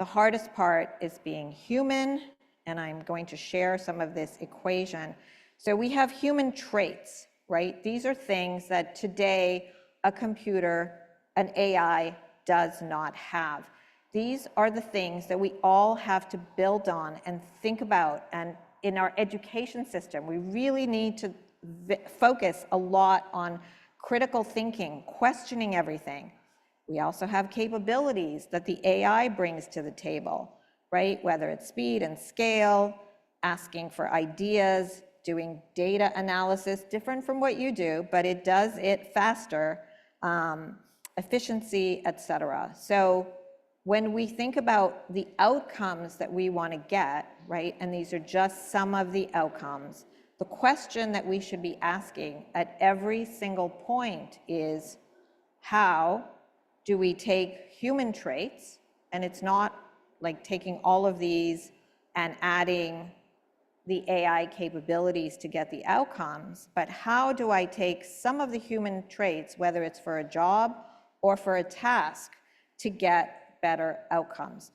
The hardest part is being human, and I'm going to share some of this equation. So we have human traits, right? These are things that today a computer, an AI, does not have. These are the things that we all have to build on and think about. And in our education system, we really need to focus a lot on critical thinking, questioning everything. We also have capabilities that the AI brings to the table, right? Whether it's speed and scale, asking for ideas, doing data analysis, different from what you do, but it does it faster, efficiency, et cetera. So when we think about the outcomes that we want to get, right, and these are just some of the outcomes, the question that we should be asking at every single point is, how do we take human traits, and it's not like taking all of these and adding the AI capabilities to get the outcomes, but how do I take some of the human traits, whether it's for a job or for a task, to get better outcomes?